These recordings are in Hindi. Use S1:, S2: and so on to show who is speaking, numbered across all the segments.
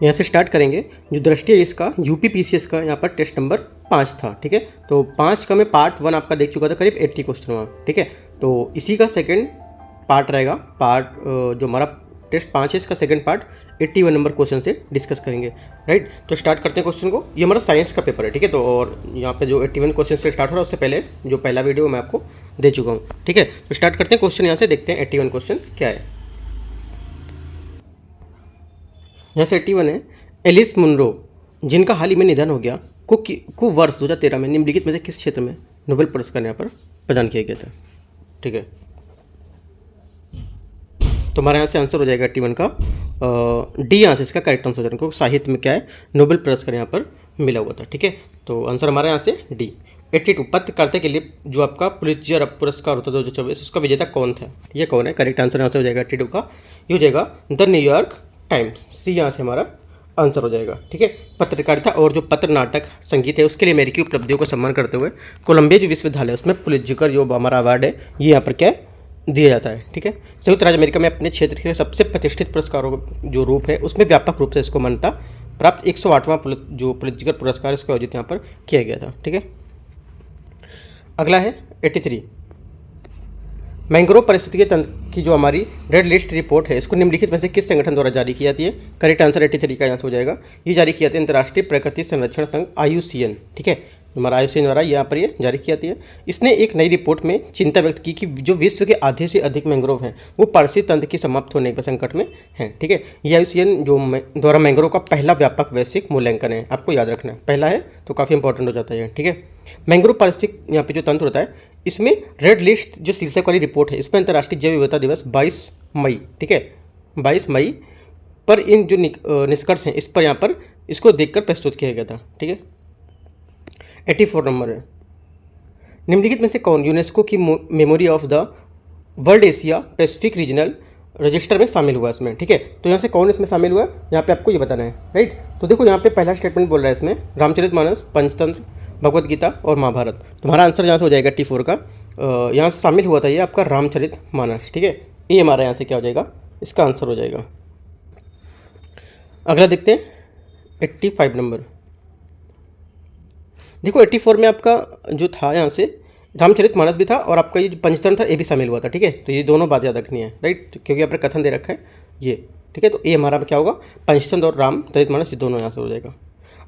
S1: यहाँ से स्टार्ट करेंगे। जो दृष्टि है इसका यूपीपीसीएस का यहाँ पर टेस्ट नंबर 5 था, ठीक है। तो 5 का मैं पार्ट 1 आपका देख चुका था, करीब 80 क्वेश्चन हुआ, ठीक है। तो इसी का सेकंड पार्ट रहेगा, जो हमारा टेस्ट 5 है इसका सेकंड पार्ट 81 नंबर क्वेश्चन से डिस्कस करेंगे, राइट। तो स्टार्ट करते हैं क्वेश्चन को। ये हमारा साइंस का पेपर है, ठीक है। तो और यहाँ पे जो 81 क्वेश्चन से स्टार्ट हो रहा है उससे पहले जो पहला वीडियो मैं आपको दे चुका हूँ, ठीक है। तो स्टार्ट करते हैं क्वेश्चन, यहाँ से देखते हैं 81 क्वेश्चन क्या है। यहाँ से 81 है, एलिस मुनरो जिनका हाल ही में निधन हो गया को वर्ष 2013 में निम्नलिखित में से किस क्षेत्र में नोबेल पुरस्कार यहाँ पर प्रदान किया गया था, ठीक है। तो हमारे यहाँ से आंसर हो जाएगा 81 का डी, यहाँ से इसका करेक्ट आंसर हो जाएगा, क्योंकि साहित्य में क्या है नोबेल पुरस्कार यहाँ पर मिला हुआ था, ठीक है। तो आंसर हमारे यहाँ से डी। 82 पत्रकारिता के लिए जो आपका पुलित्जर पुरस्कार होता था 2024, उसका विजेता कौन था, ये कौन है। करेक्ट आंसर यहाँ से हो जाएगा 82 का, ये हो जाएगा द न्यूयॉर्क टाइम्स, सी यहाँ से हमारा आंसर हो जाएगा, ठीक है। पत्रकारिता और जो पत्र नाटक संगीत है उसके लिए अमेरिकी उपलब्धियों को सम्मान करते हुए कोलंबिया जो विश्वविद्यालय है उसमें पुलित्जर जो हमारा अवार्ड है ये यहाँ पर क्या दिया जाता है, ठीक है। संयुक्त राज्य अमेरिका में अपने क्षेत्र के सबसे प्रतिष्ठित पुरस्कारों का जो रूप है उसमें व्यापक रूप से इसको मान्यता प्राप्त 108वां जो पुलित्जर पुरस्कार इसको आयोजित यहाँ पर किया गया था, ठीक है। अगला है 83, मैंग्रोव पारिस्थितिकी तंत्र की जो हमारी रेड लिस्ट रिपोर्ट है इसको निम्नलिखित में से किस संगठन द्वारा जारी की जाती है। करेक्ट आंसर 83 का यहाँ से हो जाएगा, ये जारी की जाती है अंतर्राष्ट्रीय प्रकृति संरक्षण संघ IUCN, ठीक है। हमारा IUCN द्वारा यहाँ पर ये जारी की जाती है। इसने एक नई रिपोर्ट में चिंता व्यक्त की कि जो विश्व के आधे से अधिक मैंग्रोव हैं वो पारिस्थितिक तंत्र की समाप्त होने के संकट में हैं, ठीक है। ये IUCN जो द्वारा मैंग्रोव का पहला व्यापक वैश्विक मूल्यांकन है, आपको याद रखना है, पहला है तो काफ़ी इंपॉर्टेंट हो जाता है, ठीक है। मैंग्रोव पारिस्थितिक यहाँ पे जो तंत्र होता है इसमें रेड लिस्ट जो शीर्षक वाली रिपोर्ट है इसमें अंतर्राष्ट्रीय जैव विविधता दिवस 22 मई, ठीक है, 22 मई पर इन जो निष्कर्ष हैं इस पर यहाँ पर इसको देखकर प्रस्तुत किया गया था, ठीक है। 84 नंबर है, निम्नलिखित में से कौन यूनेस्को की memory of the world Asia Pacific regional register में शामिल हुआ इसमें, ठीक है। तो यहाँ से कौन इसमें शामिल हुआ यहाँ पे आपको ये बताना है, राइट। तो देखो यहाँ पे पहला स्टेटमेंट बोल रहा है इसमें रामचरितमानस, पंचतंत्र, भगवत गीता और महाभारत। तुम्हारा आंसर यहाँ से हो जाएगा 84 का, यहाँ से शामिल हुआ था ये आपका रामचरितमानस, ठीक है। ये हमारा यहाँ से क्या हो जाएगा, इसका आंसर हो जाएगा। अगला देखते हैं 85 नंबर। देखो 84 में आपका जो था यहाँ से रामचरितमानस भी था और आपका ये जो पंचतंत्र था ये भी शामिल हुआ था, ठीक है। तो ये दोनों बात याद रखनी है, राइट, क्योंकि यहाँ पर कथन दे रखा है ये, ठीक है। तो ये हमारा क्या होगा, पंचतंत्र और रामचरितमानस ये दोनों यहाँ से हो जाएगा।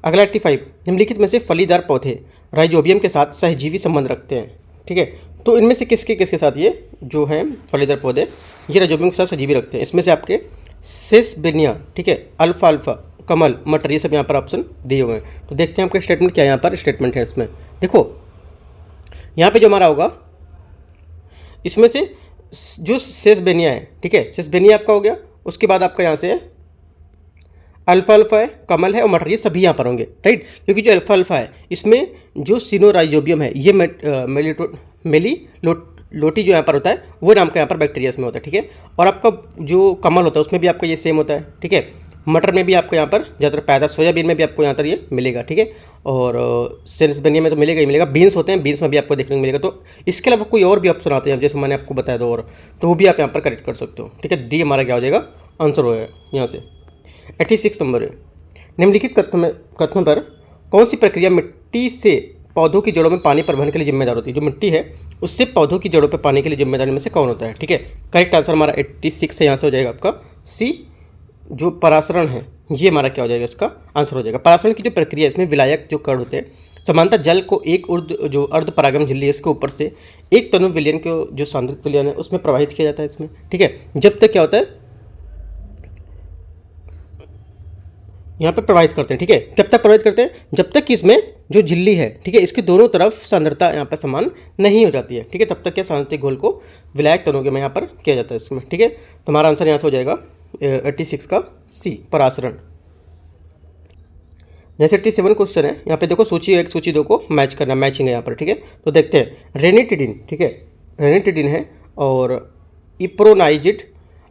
S1: अगला 85, निम्नलिखित में से फलीदार पौधे राइजोबियम के साथ सहजीवी संबंध रखते हैं, ठीक है। तो इनमें से किसके साथ ये जो हैं फलीदार पौधे ये राइजोबियम के साथ सहजीवी रखते हैं। इसमें से आपके सेसबेनिया, ठीक है, अल्फा, कमल, मटर, ये सब यहाँ पर ऑप्शन दिए हुए हैं। तो देखते हैं आपका स्टेटमेंट क्या यहाँ पर स्टेटमेंट है इसमें। देखो यहाँ पे जो हमारा होगा इसमें से जो सेसबेनिया है, ठीक है, सेसबेनिया आपका हो गया। उसके बाद आपका यहाँ से अल्फा है, कमल है और मटर, ये सभी यहाँ पर होंगे, राइट। क्योंकि जो अल्फा है इसमें जो सिनोराइजोबियम है ये मेलिलोटी जो यहाँ पर होता है वो नाम का यहाँ पर बैक्टीरिया इसमें होता है, ठीक है। और आपका जो कमल होता है उसमें भी आपका ये सेम होता है, ठीक है। मटर में भी आपको यहाँ पर ज़्यादातर पैदा, सोयाबीन में भी आपको यहाँ पर ये मिलेगा, ठीक है। और सेसबेनिया में तो मिलेगा ही मिलेगा। बीन्स होते हैं, बीन्स में भी आपको देखने को मिलेगा। तो इसके अलावा कोई और भी ऑप्शन आते हैं जैसे मैंने आपको बताया था, और तो वो भी आप यहाँ पर करेक्ट कर सकते हो, ठीक है। डी हमारा क्या हो जाएगा, आंसर हो जाएगा यहाँ से। 86 नंबर है, निम्नलिखित कथनों पर कौन सी प्रक्रिया मिट्टी से पौधों की जड़ों में पानी परिवहन के लिए जिम्मेदार होती है। जो मिट्टी है उससे पौधों की जड़ों पर पानी के लिए जिम्मेदार में से कौन होता है, ठीक है। करेक्ट आंसर हमारा 86 से यहाँ से हो जाएगा आपका सी, जो परासरण है ये हमारा क्या हो जाएगा, इसका आंसर हो जाएगा। परासरण की जो प्रक्रिया इसमें विलायक जो कण होते हैं समानतः जल को एक जो अर्ध परागम झिल्ली है इसके ऊपर से एक तनु विलयन को जो सांद्रित विलयन है उसमें प्रवाहित किया जाता है इसमें, ठीक है। जब तक क्या होता है यहाँ पे प्रवाहित करते हैं, ठीक है। कब तक प्रवाहित करते हैं, जब तक कि इसमें जो झिल्ली है, ठीक है, इसके दोनों तरफ सांद्रता यहाँ पर समान नहीं हो जाती है, ठीक है। तब तक क्या सांद्रिक घोल को विलायक तनों के में यहाँ पर किया जाता है इसमें, ठीक है। तो हमारा आंसर यहाँ से हो जाएगा 86 का सी, परासरण। जैसे 87 क्वेश्चन है, यहाँ पे देखो सूची 1 सूची 2 को मैच करना, मैचिंग है यहाँ पर, ठीक है। तो देखते हैं रेनिटिडिन, ठीक है, रेनिटिडिन है और इप्रोनाइजिड,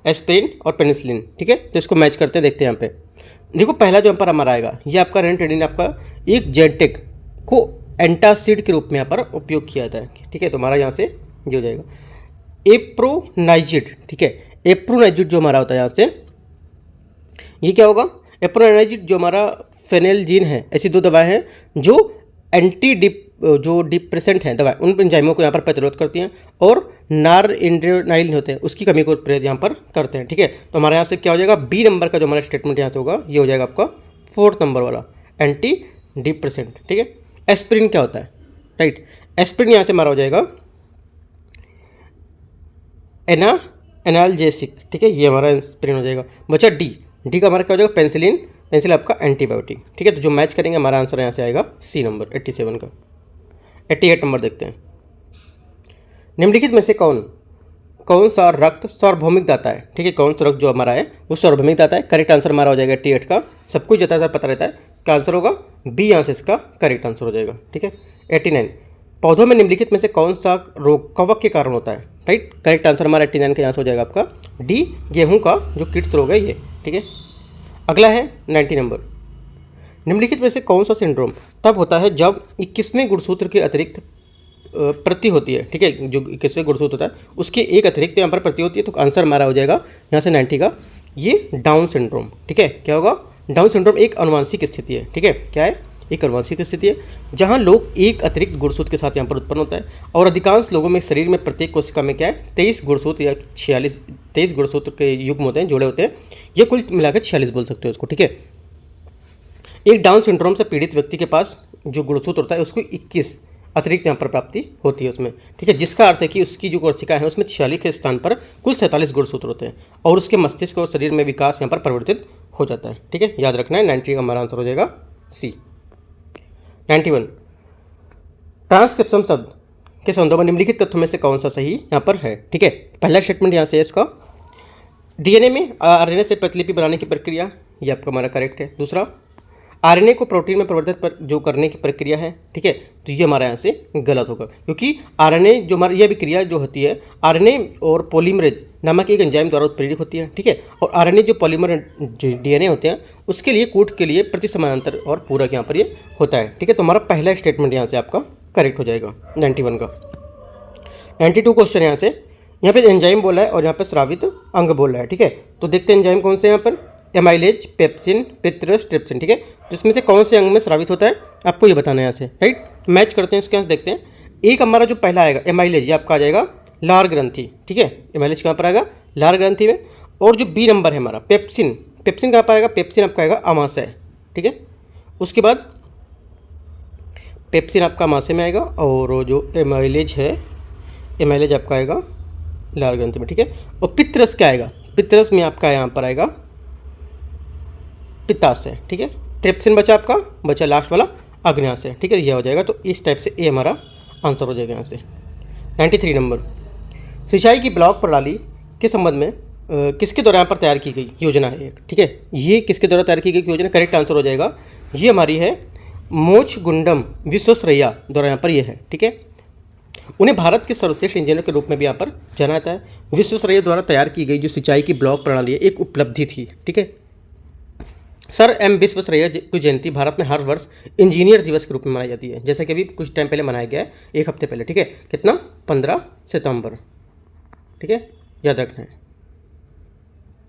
S1: एस्पिरिन और पेनिसिलिन, ठीक है। तो इसको मैच करते हैं, देखते हैं यहाँ पे। देखो पहला जो यहाँ पर हमारा आएगा ये आपका रेनिटिडिन आपका एक जेनेटिक को एंटासिड के रूप में यहाँ पर उपयोग किया जाता है, ठीक है। तो हमारा यहाँ से ये हो जाएगा एप्रोनाइजिड, ठीक है। एप्रोनाइजिड जो हमारा होता है यहाँ से ये क्या होगा, एप्रोनाइजिड जो हमारा फेनेलजीन है, ऐसी 2 दवाएं हैं जो जो डिप्रेसेंट हैं दवाएं, उन एंजाइमों को यहाँ पर प्रतिरोध करती हैं और नारइंड्रोनाइल होते हैं उसकी कमी को प्रतिरोध यहाँ पर करते हैं। ठीक है, तो हमारे यहाँ से क्या हो जाएगा, बी नंबर का जो हमारा स्टेटमेंट यहाँ से होगा ये हो जाएगा आपका 4th नंबर वाला एंटी डिप्रेसेंट। ठीक है, एस्पिरिन क्या होता है, राइट, एस्पिरिन यहाँ से हमारा हो जाएगा एनाल्जेसिक। ठीक है, ये हमारा एस्पिरिन हो जाएगा। बचा डी का हमारा क्या हो जाएगा, पेंसिलिन आपका एंटीबायोटिक। ठीक है, तो जो मैच करेंगे हमारा आंसर यहाँ से आएगा सी नंबर 87 का। 88 नंबर देखते हैं, निम्नलिखित में से कौन सा रक्त सार्वभौमिक दाता है। ठीक है, कौन सा रक्त जो हमारा है वो सार्वभौमिक दाता है। करेक्ट आंसर हमारा हो जाएगा 88 का। सब कुछ ज़्यादातर पता रहता है, क्या आंसर होगा, बी यहाँ से इसका करेक्ट आंसर हो जाएगा। ठीक है, 89 पौधों में निम्नलिखित में से कौन सा रोग कवक के कारण होता है। राइट, करेक्ट आंसर हमारा 89 का यहाँ से हो जाएगा आपका डी, गेहूं का जो किड्स रोग है ये। ठीक है, अगला है 90 नंबर, निम्नलिखित में से कौन सा सिंड्रोम तब होता है जब 21वें गुणसूत्र के अतिरिक्त प्रति होती है। ठीक है, जो 21वें गुणसूत्र होता है उसके एक अतिरिक्त यहाँ पर प्रति होती है। तो आंसर हमारा हो जाएगा यहाँ से 90 का ये डाउन सिंड्रोम। ठीक है, क्या होगा, डाउन सिंड्रोम एक अनुवांशिक स्थिति है। ठीक है, क्या है, एक अनुवांशिक स्थिति है जहाँ लोग एक अतिरिक्त गुणसूत्र के साथ यहाँ पर उत्पन्न होता है और अधिकांश लोगों में शरीर में प्रत्येक कोशिका में क्या है 23 गुणसूत्र या 23 गुणसूत्र के युग्म होते हैं, जोड़े होते हैं। ये कुल मिलाकर 46 बोल सकते हो उसको। ठीक है, एक डाउन सिंड्रोम से पीड़ित व्यक्ति के पास जो गुणसूत्र होता है उसको 21 अतिरिक्त यहाँ पर प्राप्ति होती है उसमें। ठीक है, जिसका अर्थ है कि उसकी जो कोशिका है उसमें 46 के स्थान पर कुल 47 गुणसूत्र होते हैं और उसके मस्तिष्क और शरीर में विकास यहाँ पर परिवर्तित हो जाता है। ठीक है, याद रखना है 90 का हमारा आंसर हो जाएगा सी। 91 ट्रांसक्रिप्शन शब्द के संबंधों में निम्नलिखित तथ्यों में से कौन सा सही यहाँ पर है। ठीक है, पहला स्टेटमेंट यहाँ से है इसका, डीएनए में आरएनए से प्रतिलिपि बनाने की प्रक्रिया, ये आपका हमारा करेक्ट है। दूसरा, आरएनए को प्रोटीन में परिवर्तित जो करने की प्रक्रिया है। ठीक है, तो ये हमारे यहाँ से गलत होगा क्योंकि आरएनए जो हमारी यह प्रक्रिया जो होती है आरएनए और पॉलीमरेज नामक एक एंजाइम द्वारा उत्प्रेरित होती है। ठीक है, और आरएनए जो पॉलीमर डीएनए होते हैं उसके लिए कूट के लिए प्रति समानांतर और पूरक यहाँ पर ये होता है। ठीक है, तो हमारा पहला स्टेटमेंट यहाँ से आपका करेक्ट हो जाएगा 91 का। 92 क्वेश्चन यहाँ पे एंजाइम बोला है और यहाँ पर स्रावित अंग बोल रहा है। ठीक है, तो देखते हैं एंजाइम कौन से यहाँ पर, एमाइलेज, पेप्सिन, पित्रस, ट्रिप्सिन। ठीक है, तो इसमें से कौन से अंग में स्रावित होता है आपको ये बताना है यहाँ से। राइट, मैच करते हैं इसके यहाँ से देखते हैं। एक हमारा जो पहला आएगा एमाइलेज, ये आपका आ जाएगा लार ग्रंथि। ठीक है, एमाइलेज कहाँ पर आएगा, लार ग्रंथि में। और जो बी नंबर है हमारा पेप्सिन, पेप्सिन कहाँ पर आएगा, पेप्सिन आपका आएगा अमाशय। ठीक है, उसके बाद पेप्सिन आपका अमाशय में आएगा और जो एमाइलेज है एमाइलेज आपका आएगा लार ग्रंथि में। ठीक है, और पित्रस क्या आएगा, पित्रस में आपका यहाँ पर आएगा पित्ताशय। ठीक है, ट्रिप्सिन बचा लास्ट वाला अग्न्याशय। ठीक है, यह हो जाएगा। तो इस टाइप से ए हमारा आंसर हो जाएगा यहाँ से। 93 नंबर, सिंचाई की ब्लॉक प्रणाली के संबंध में किसके द्वारा यहाँ पर तैयार की गई योजना है एक। ठीक है, ये किसके द्वारा तैयार की गई योजना, करेक्ट आंसर हो जाएगा ये हमारी है मोक्षगुंडम विश्वेश्वरैया द्वारा यहाँ पर ये है। ठीक है, उन्हें भारत के सर्वश्रेष्ठ इंजीनियर के रूप में भी यहाँ पर जाना जाता है। विश्वेश्वरैया द्वारा तैयार की गई जो सिंचाई की ब्लॉक प्रणाली है एक उपलब्धि थी। ठीक है, सर एम विश्वेश्वरैया की जयंती भारत में हर वर्ष इंजीनियर दिवस के रूप में मनाई जाती है, जैसे कि अभी कुछ टाइम पहले मनाया गया है, एक हफ्ते पहले। ठीक है, कितना, 15 सितंबर। ठीक है, याद रखना है।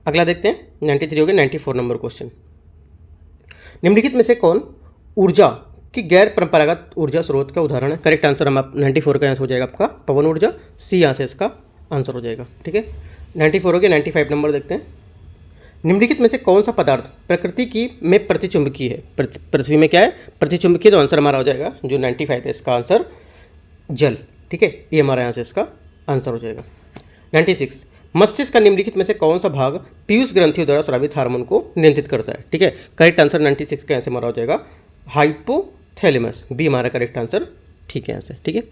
S1: अगला देखते हैं 93 हो गया। 94 नंबर क्वेश्चन, निम्नलिखित में से कौन ऊर्जा की गैर परंपरागत ऊर्जा स्रोत का उदाहरण है। करेक्ट आंसर हम 94 का आंसर हो जाएगा आपका पवन ऊर्जा, सी यहाँ से इसका आंसर हो जाएगा। ठीक है, 94 हो गया। 95 नंबर देखते हैं, निम्नलिखित में से कौन सा पदार्थ प्रकृति की में प्रतिचुंबकीय है। पृथ्वी में क्या है, प्रतिचुंबकीय। तो आंसर हमारा हो जाएगा जो 95 है इसका आंसर जल। ठीक है, ये हमारा यहाँ से इसका आंसर हो जाएगा। 96, मस्तिष्क का निम्नलिखित में से कौन सा भाग पीयूष ग्रंथियों द्वारा स्रावित हार्मोन को नियंत्रित करता है। ठीक है, करेक्ट आंसर 96 का ऐसे हमारा हो जाएगा हाइपोथैलेमस, बी हमारा करेक्ट आंसर। ठीक है, यहाँ से। ठीक है,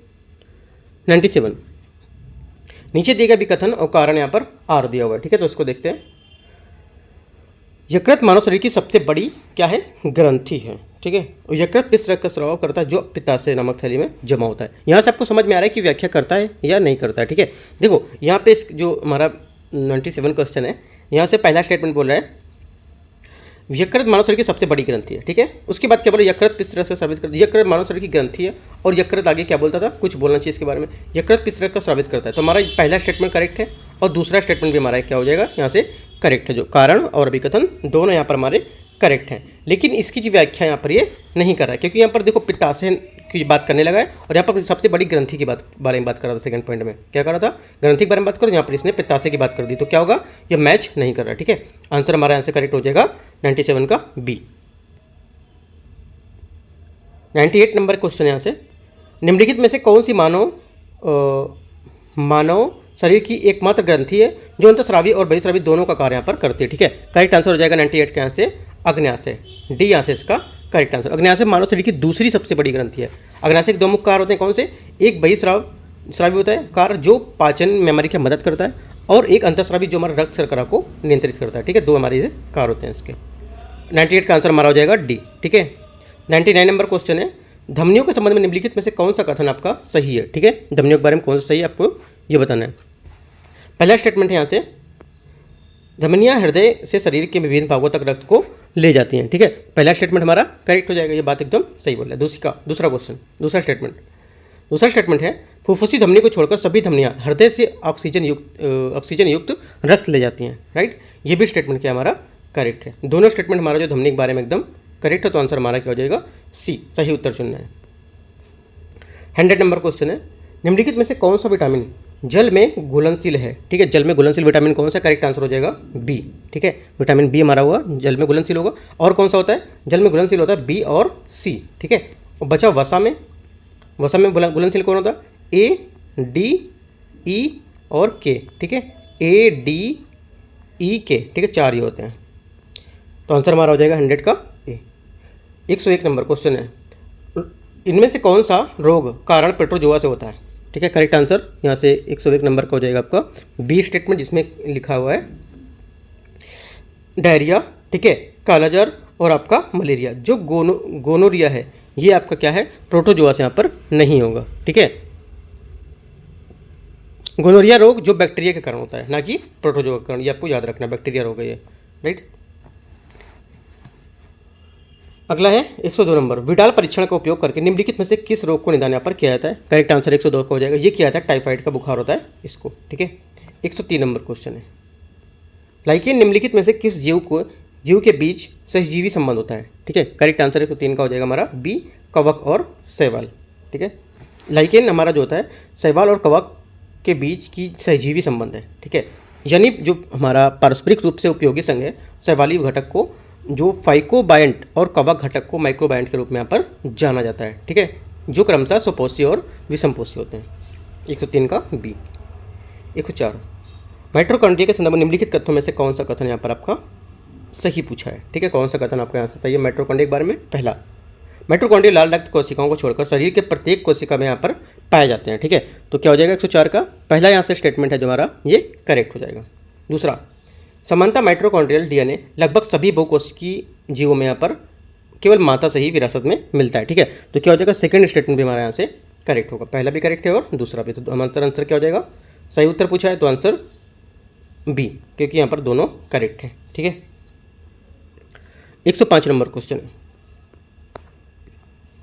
S1: 97, नीचे दिए गए विकथन और कारण यहाँ पर आर दिया हुआ है। ठीक है, तो उसको देखते हैं। यकृत मानव शरीर की सबसे बड़ी क्या है, ग्रंथि है। ठीक है, और यकृत पित्त रक्त का स्राव करता है जो पित्ताशय नामक थैली में जमा होता है। यहाँ से आपको समझ में आ रहा है कि व्याख्या करता है या नहीं करता है। ठीक है, देखो यहाँ पे जो हमारा 97 क्वेश्चन है, यहाँ से पहला स्टेटमेंट बोल रहा है यकृत मानव शरीर की सबसे बड़ी ग्रंथि है। ठीक है, उसके बाद क्या बोला, यकृत पित्त रक्त का स्रावित करता है। यकृत मानव शरीर की ग्रंथि है और यकृत आगे क्या बोलता था, कुछ बोलना चाहिए इसके बारे में। यकृत पित्त रक्त का स्रावित करता है, तो हमारा पहला स्टेटमेंट करेक्ट है और दूसरा स्टेटमेंट भी हमारा क्या हो जाएगा यहाँ से करेक्ट है। जो कारण और अभिकथन दोनों यहाँ पर हमारे करेक्ट है, लेकिन इसकी जो व्याख्या यहाँ पर ये नहीं कर रहा है, क्योंकि यहाँ पर देखो पित्ताशय की बात करने लगा है और यहाँ पर सबसे बड़ी ग्रंथि की बारे में बात कर रहा था। सेकंड पॉइंट में क्या कर रहा था, ग्रंथि के बारे में बात करो, यहाँ पर इसने पित्ताशय की बात कर दी, तो क्या होगा, ये मैच नहीं कर रहा। ठीक है, आंसर हमारा यहाँ से करेक्ट हो जाएगा 97 का बी। 98 नंबर क्वेश्चन यहाँ से, निम्नलिखित में से कौन सी मानव शरीर की एकमात्र ग्रंथि है जो अंतःस्रावी और बहिस्रावी दोनों का कार्य यहाँ पर करती है। ठीक है, करेक्ट आंसर हो जाएगा 98 के यहाँ से अग्न्याशय, डी यहाँ से इसका करेक्ट आंसर। अग्न्याशय मानव शरीर की दूसरी सबसे बड़ी ग्रंथि है। अग्न्याशय के दो मुख्य कार्य होते हैं, कौन से, एक बहिस्रावी होता है कार्य जो पाचन मेमोरी की मदद करता है, और एक अंतःस्रावी जो हमारा रक्त शर्करा को नियंत्रित करता है। ठीक है, दो हमारे कार्य होते हैं इसके। 98 का आंसर हमारा हो जाएगा डी। ठीक है, 99 नंबर क्वेश्चन है, धमनियों के संबंध में निम्नलिखित में से कौन सा कथन आपका सही है। ठीक है, धमनियों के बारे में कौन सा सही है आपको ये बताना है। पहला स्टेटमेंट है यहाँ से, धमनियाँ हृदय से शरीर के विभिन्न भागों तक रक्त को ले जाती हैं। ठीक है, पहला स्टेटमेंट हमारा करेक्ट हो जाएगा, ये बात एकदम सही बोल रहा है। दूसरा क्वेश्चन, दूसरा स्टेटमेंट है, फुफ्फुसी धमनी को छोड़कर सभी धमनियाँ हृदय से ऑक्सीजन युक्त रक्त ले जाती हैं। राइट, ये भी स्टेटमेंट क्या हमारा करेक्ट है। दोनों स्टेटमेंट हमारा जो धमनी के बारे में एकदम करेक्ट है, तो आंसर हमारा क्या हो जाएगा, सी, सही उत्तर चुनना है। 100 नंबर क्वेश्चन है, निम्नलिखित में से कौन सा विटामिन जल में घुलनशील है। ठीक है, जल में घुलनशील विटामिन कौन सा, करेक्ट आंसर हो जाएगा बी। ठीक है, विटामिन बी हमारा हुआ जल में घुलनशील होगा। और कौन सा होता है, जल में घुलनशील होता है बी और सी। ठीक है, और बचा वसा में घुलनशील कौन होता है, ए, डी, ई और के। ठीक है, ए, डी, ई, के। ठीक है, 4 ये होते हैं, तो आंसर हमारा हो जाएगा 100 का ए। 101 नंबर क्वेश्चन है, इनमें से कौन सा रोग कारण प्रोटोजोआ से होता है। ठीक है, करेक्ट आंसर यहाँ से 101 नंबर का हो जाएगा आपका बी स्टेटमेंट, जिसमें लिखा हुआ है डायरिया। ठीक है, कालाजार और आपका मलेरिया। जो गोनोरिया है ये आपका क्या है, प्रोटोजोआ से यहाँ पर नहीं होगा। ठीक है, गोनोरिया रोग जो बैक्टीरिया के कारण होता है, ना कि प्रोटोजोआ के कारण, ये आपको याद रखना, बैक्टीरिया रोग है ये। राइट, अगला है 102 नंबर, विडाल परीक्षण का उपयोग करके निम्नलिखित में से किस रोग को निदान यहाँ पर किया जाता है। करेक्ट आंसर 102 का हो जाएगा, ये किया जाता है टाइफाइड का बुखार होता है इसको। ठीक है, 103 नंबर क्वेश्चन है, लाइकेन निम्नलिखित में से किस जीव के बीच सहजीवी संबंध होता है। ठीक है, करेक्ट आंसर 103 का हो जाएगा हमारा बी, कवक और शैवाल। ठीक है, लाइकेन हमारा जो होता है शैवाल और कवक के बीच की सहजीवी संबंध है। ठीक है, यानी जो हमारा पारस्परिक रूप से उपयोगी संघ है, शैवाली घटक को जो फाइकोबायंट और कवक घटक को माइक्रोबायंट के रूप में यहाँ पर जाना जाता है। ठीक है, जो क्रमशः स्वपोषी और विषमपोषी होते हैं। 103 का बी। 104, माइटोकॉन्ड्रिया के संदर्भ में निम्नलिखित कथनों में से कौन सा कथन यहाँ पर आपका सही पूछा है। ठीक है, कौन सा कथन आपका यहाँ से सही है माइटोकॉन्ड्रिया के बारे में। पहला, माइटोकॉन्ड्रिया लाल रक्त कोशिकाओं को छोड़कर शरीर के प्रत्येक कोशिका में यहाँ पर पाए जाते हैं। ठीक है, तो क्या हो जाएगा 104 का पहला यहाँ से स्टेटमेंट है जो हमारा, ये करेक्ट हो जाएगा। दूसरा, समानता माइटोकॉन्ड्रियल डीएनए लगभग सभी बहुकोशिकीय जीवों में यहाँ पर केवल माता से ही विरासत में मिलता है। ठीक है, तो क्या हो जाएगा, सेकंड स्टेटमेंट भी हमारे यहाँ से करेक्ट होगा, पहला भी करेक्ट है और दूसरा भी। तो हमारा आंसर क्या हो जाएगा, सही उत्तर पूछा है तो आंसर बी, क्योंकि यहाँ पर दोनों करेक्ट है। ठीक है, 105 नंबर क्वेश्चन,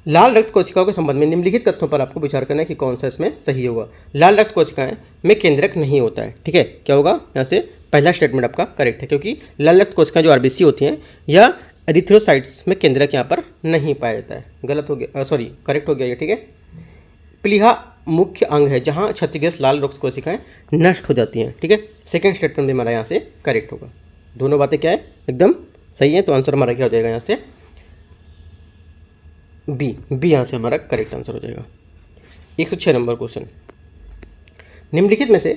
S1: लाल रक्त कोशिकाओं के संबंध में निम्नलिखित कथनों पर आपको विचार करना है कि कौन सा इसमें सही होगा। लाल रक्त कोशिकाएं में केंद्रक नहीं होता है। ठीक है, क्या होगा, यहाँ से पहला स्टेटमेंट आपका करेक्ट है, क्योंकि लाल रक्त कोशिकाएं जो आरबीसी होती हैं या एरिथ्रोसाइट्स में केंद्रक यहाँ पर नहीं पाया जाता है। गलत हो गया, सॉरी करेक्ट हो गया ये। ठीक है, प्लीहा मुख्य अंग है जहाँ क्षतिग्रस्त लाल रक्त कोशिकाएं नष्ट हो जाती हैं। ठीक है, सेकेंड स्टेटमेंट भी हमारा यहाँ से करेक्ट होगा। दोनों बातें क्या है, एकदम सही है, तो आंसर हमारा क्या हो जाएगा यहाँ से बी यहाँ से हमारा करेक्ट आंसर हो जाएगा। 106 नंबर क्वेश्चन, निम्नलिखित में से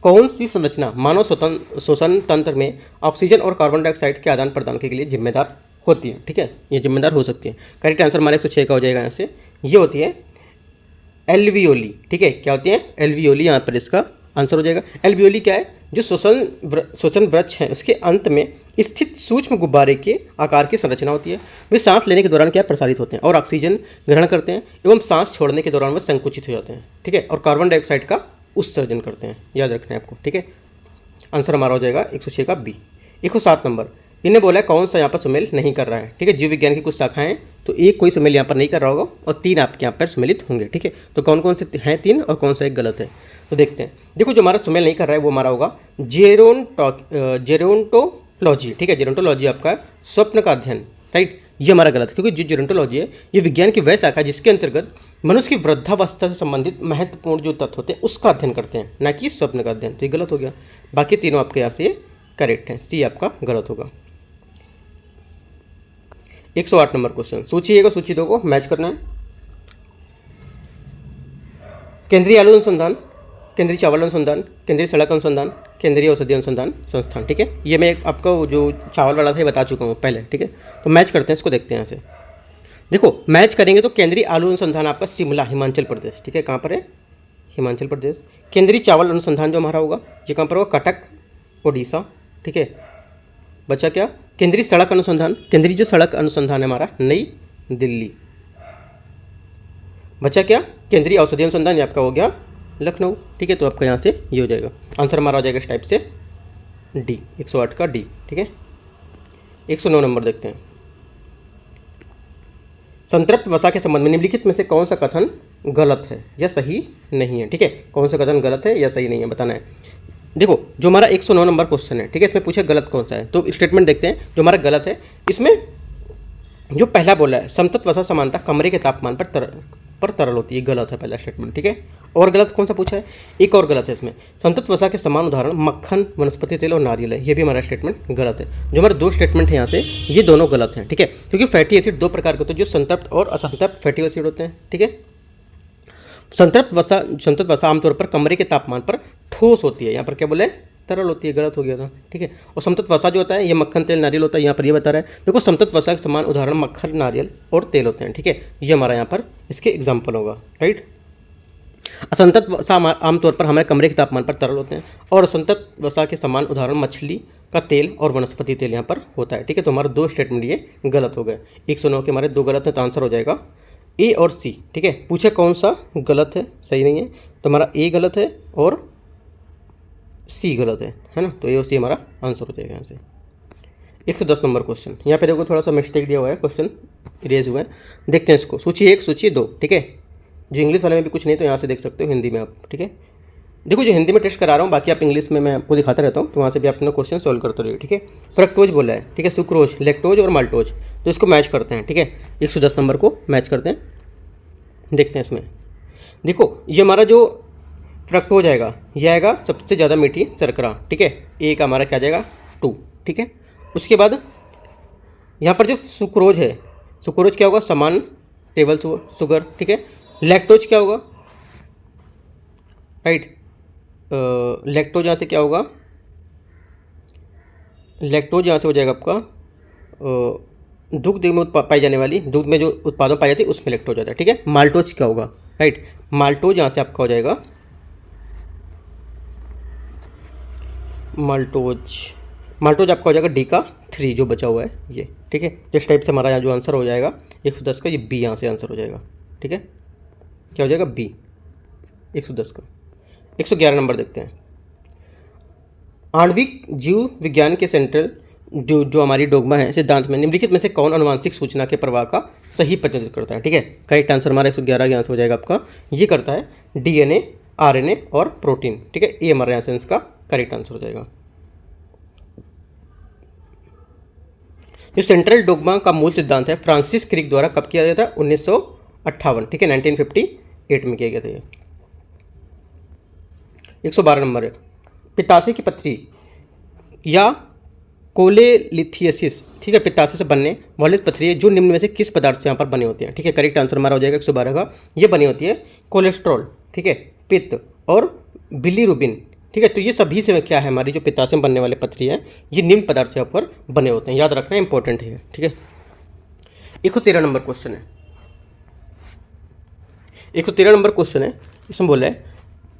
S1: कौन सी संरचना मानव श्वसन तंत्र में ऑक्सीजन और कार्बन डाइऑक्साइड के आदान प्रदान के लिए जिम्मेदार होती है। ठीक है, ये जिम्मेदार हो सकती है। करेक्ट आंसर हमारा 106 का हो जाएगा यहाँ से, ये होती है एल्वियोली। ठीक है, क्या होती है, एल्वियोली, यहाँ पर इसका आंसर हो जाएगा। एल्वियोली क्या है, जो श्वसन वृक्ष है उसके अंत में स्थित सूक्ष्म गुब्बारे के आकार की संरचना होती है। वे सांस लेने के दौरान क्या प्रसारित होते हैं और ऑक्सीजन ग्रहण करते हैं, एवं सांस छोड़ने के दौरान वे संकुचित हो जाते हैं। ठीक है, और कार्बन डाइऑक्साइड का उत्सर्जन करते हैं, याद रखना है आपको। ठीक है, आंसर हमारा हो जाएगा 106 का बी। 107 नंबर, इन्हें बोला है कौन सा यहाँ पर सुमेल नहीं कर रहा है। ठीक है, जीव विज्ञान की कुछ शाखाएं, तो एक कोई सुमेल यहाँ पर नहीं कर रहा होगा और 3 आपके यहाँ पर सुमेलित होंगे। ठीक है, तो कौन कौन से हैं 3 और कौन सा एक गलत है, तो देखते हैं। देखो, जो हमारा सुमेल नहीं कर रहा है वो हमारा होगा जेरोंटोलॉजी, ठीक है, जेरोंटोलॉजी आपका स्वप्न का अध्ययन, राइट। ये हमारा गलत है, क्योंकि जो जेरोंटोलॉजी है ये विज्ञान की वह शाखा है जिसके अंतर्गत मनुष्य की वृद्धावस्था से संबंधित महत्वपूर्ण जो तथ्य होते हैं उसका अध्ययन करते हैं, ना कि स्वप्न का अध्ययन। तो ये गलत हो गया। बाकी तीनों आपके यहाँ से ये करेक्ट है, सी आपका गलत होगा। 108 नंबर क्वेश्चन, सूची 1 और सूची 2 को मैच करना है। केंद्रीय आलू अनुसंधान, केंद्रीय चावल अनुसंधान, केंद्रीय सड़क अनुसंधान, केंद्रीय औषधि अनुसंधान संस्थान, ठीक है। ये मैं आपको जो चावल वाला था ये बता चुका हूँ पहले, ठीक है। तो मैच करते हैं, इसको देखते हैं यहाँ से। देखो मैच करेंगे तो केंद्रीय आलू अनुसंधान आपका शिमला हिमाचल प्रदेश, ठीक है। कहाँ पर है? हिमाचल प्रदेश। केंद्रीय चावल अनुसंधान जो हमारा होगा ये कहाँ पर होगा? कटक उड़ीसा, ठीक है। बचा क्या? केंद्रीय सड़क अनुसंधान, केंद्रीय जो सड़क अनुसंधान है हमारा नई दिल्ली। बचा क्या? केंद्रीय औषधि अनुसंधान, ये आपका हो गया लखनऊ, ठीक है। तो आपका यहाँ से ये हो जाएगा आंसर हमारा हो जाएगा इस टाइप से डी, 108 का डी, ठीक है। 109 नंबर देखते हैं। संतृप्त वसा के संबंध में निम्नलिखित में से कौन सा कथन गलत है या सही नहीं है, ठीक है। कौन सा कथन गलत है या सही नहीं है बताना है। देखो जो हमारा 109 नंबर क्वेश्चन है, ठीक है, इसमें पूछे गलत कौन सा है। तो स्टेटमेंट देखते हैं जो हमारा गलत है। इसमें जो पहला बोला है समतत्व वसा समानता कमरे के तापमान पर तरल होती है, गलत है पहला स्टेटमेंट, ठीक है। और गलत कौन सा पूछा है? एक और गलत है इसमें, संतृप्त वसा के समान उदाहरण मक्खन, वनस्पति तेल और नारियल है। ये भी हमारा स्टेटमेंट गलत है। जो हमारे दो स्टेटमेंट है यहाँ से ये दोनों गलत हैं, ठीक है। क्योंकि फैटी एसिड दो प्रकार के होते हैं, जो संतृप्त और असंतृप्त फैटी एसिड होते हैं, ठीक है। संतृप्त वसा आमतौर पर कमरे के तापमान पर ठोस होती है, यहाँ पर क्या बोले? तरल होती है, गलत हो गया था, ठीक है। और समतत्व वसा जो होता है ये मक्खन तेल नारियल होता है, यहाँ पर ये बता रहा है। देखो समतत्व वसा के समान उदाहरण मक्खन नारियल और तेल होते हैं, ठीक है। ये हमारा यहाँ पर इसके एग्जाम्पल होगा, राइट। असंतत वसा आमतौर पर हमारे कमरे के तापमान पर तरल होते हैं, और असंतत वसा के समान उदाहरण मछली का तेल और वनस्पति तेल यहाँ पर होता है, ठीक है। तो हमारे दो स्टेटमेंट ये गलत हो गए। 109 के हमारे दो गलत हैं, तो आंसर हो जाएगा ए और सी, ठीक है। पूछे कौन सा गलत है, सही नहीं है, तो हमारा ए गलत है और सी गलत है ना। तो ए और सी हमारा आंसर हो जाएगा यहाँ से। 110 नंबर क्वेश्चन, यहाँ पे देखो थोड़ा सा मिस्टेक दिया हुआ है, क्वेश्चन इरेज हुआ है। देखते हैं इसको, सूची 1 सूची 2, ठीक है। जो इंग्लिश वाले में भी कुछ नहीं तो यहाँ से देख सकते हो हिंदी में आप, ठीक है। देखो जो हिंदी में टेस्ट करा रहा हूँ, बाकी आप इंग्लिश में मैं आपको दिखाता रहता हूँ, तो वहाँ से भी आप अपना क्वेश्चन सॉल्व करते रहिए, ठीक है। फ्रक्टोज बोला है, ठीक है, सुक्रोज, लैक्टोज और माल्टोज, तो इसको मैच करते हैं, ठीक है। 110 नंबर को मैच करते हैं, देखते हैं इसमें। देखो ये हमारा जो फ्रक्टोज आएगा ये आएगा सबसे ज़्यादा मीठी शर्करा, ठीक है। ए का हमारा क्या जाएगा 2, ठीक है। उसके बाद यहाँ पर जो सुक्रोज है, सुक्रोज क्या होगा? समान टेबल शुगर, ठीक है। लैक्टोज क्या होगा? राइट, लैक्टोज यहाँ से क्या होगा? लैक्टोज यहाँ से हो जाएगा आपका दुग्ध में पाई जाने वाली, दूध में जो उत्पादन पाई जाती है उसमें लैक्टोज आता है, ठीक है। माल्टोज क्या होगा? राइट, माल्टोज यहाँ से आपका हो जाएगा माल्टोज आपका हो जाएगा डी का 3 जो बचा हुआ है ये, ठीक है। इस टाइप से हमारा यहाँ जो आंसर हो जाएगा 110 का, ये बी यहाँ से आंसर हो जाएगा, ठीक है। क्या हो जाएगा? बी 110 का। 111 नंबर देखते हैं। आणविक जीव विज्ञान के सेंट्रल जो हमारी डोगमा है सिद्धांत में निम्नलिखित में से कौन अनुवांशिक सूचना के प्रवाह का सही प्रतिनिधित्व करता है, ठीक है। करेक्ट आंसर हमारा 111 का आंसर हो जाएगा आपका, ये करता है डीएनए, आरएनए और प्रोटीन, ठीक है। ये हमारे यहाँ से इसका करेक्ट आंसर हो जाएगा। जो सेंट्रल डोगमा का मूल सिद्धांत है फ्रांसिस क्रिक द्वारा कब किया गया था? 1958, ठीक है, 1958 में किया गया था ये। 112 नंबर है। पित्ताशय की पथरी या कोलेलिथियसिस, ठीक है, पित्ताशय से बनने वाली पथरी है जो निम्न में से किस पदार्थ से यहाँ पर बने होते हैं, ठीक है। करेक्ट आंसर हमारा हो जाएगा 112 का, ये बनी होती है कोलेस्ट्रॉल, ठीक है, पित्त और बिलीरुबिन, ठीक है। तो ये सभी से क्या है? हमारी जो पित्ताशय में बनने वाले पथरी है ये निम्न पदार्थ से यहाँ पर बने होते हैं, याद रखना इंपॉर्टेंट है, ठीक है। 113 नंबर क्वेश्चन है। 113 नंबर क्वेश्चन है, इसमें बोला है